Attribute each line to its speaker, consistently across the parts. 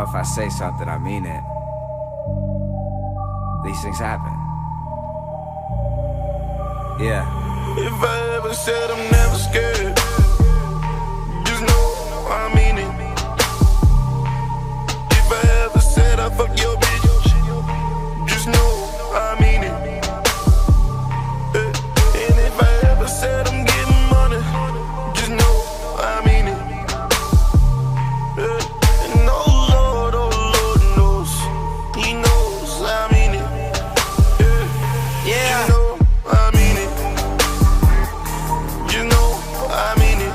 Speaker 1: know if I say something, I mean it. These things happen. Yeah.
Speaker 2: If I ever said I'm never scared, just know I mean it. If I ever said I fuck your bitch, just know I mean it. And if I ever said I'm getting money, just know I mean it. And oh Lord knows, He knows I mean it.
Speaker 1: Yeah.
Speaker 2: You know I mean it. You know I mean it.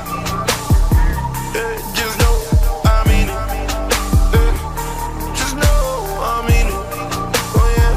Speaker 2: Just know I mean it. Just know I mean it. Oh yeah,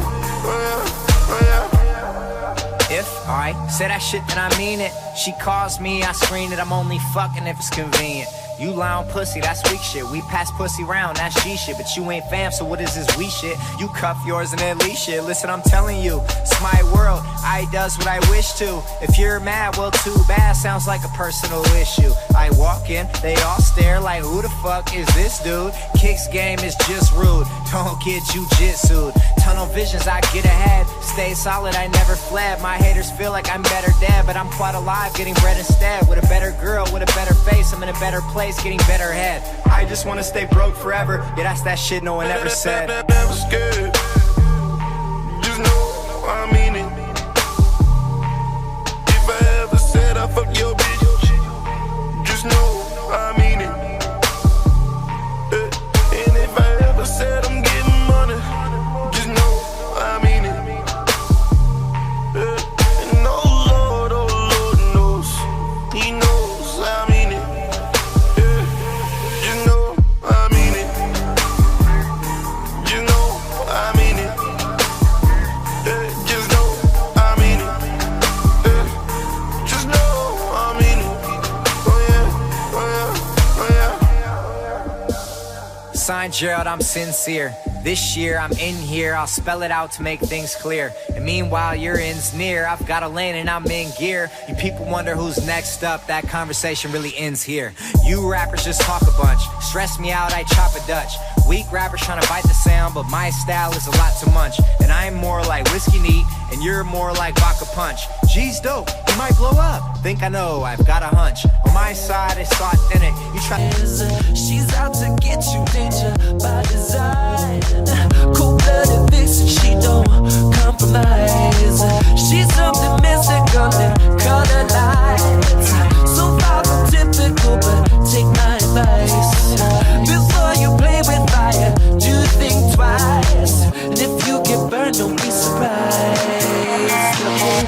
Speaker 2: oh yeah, oh yeah.
Speaker 3: If I say that shit, then I mean it. She calls me, I screen it. I'm only fucking if it's convenient. You lie on pussy, that's weak shit. We pass pussy round, that's G shit. But you ain't fam, so what is this we shit? You cuff yours and then leave shit. Listen, I'm telling you, it's my world. I does what I wish to. If you're mad, well, too bad. Sounds like a personal issue. I walk in, they all stare like, who the fuck is this dude? Kicks game is just rude. Don't get jujitsu'd. Tunnel visions, I get ahead. Stay solid, I never fled. My haters feel like I'm better dead, but I'm quite alive, getting bread instead. With a better girl, with a better face, I'm in a better place, getting better head. I just wanna stay broke forever. Yeah, that's that shit no one ever said.
Speaker 2: Never scared. Just know I mean it. If I ever said I fuck your bitch, just know I mean it. And if I ever said I'm getting money, just know I mean it. And oh Lord knows, He knows I mean it. You know I mean it. You know I mean it. Just know I mean it. Just know I mean it. Oh yeah, oh yeah, oh yeah.
Speaker 3: Signed Gerald, I'm sincere. This year I'm in here, I'll spell it out to make things clear. And meanwhile your end's near, I've got a lane and I'm in gear. You people wonder who's next up, that conversation really ends here. You rappers just talk a bunch, stress me out, I chop a Dutch. Weak rappers trying to bite the sound, but my style is a lot to munch. And I'm more like whiskey neat, and you're more like vodka punch. G's dope, he might blow up. Think I know, I've got a hunch. On my side, it's so authentic. You try.
Speaker 4: She's out to get you, danger by design. Cold-blooded vixen, she don't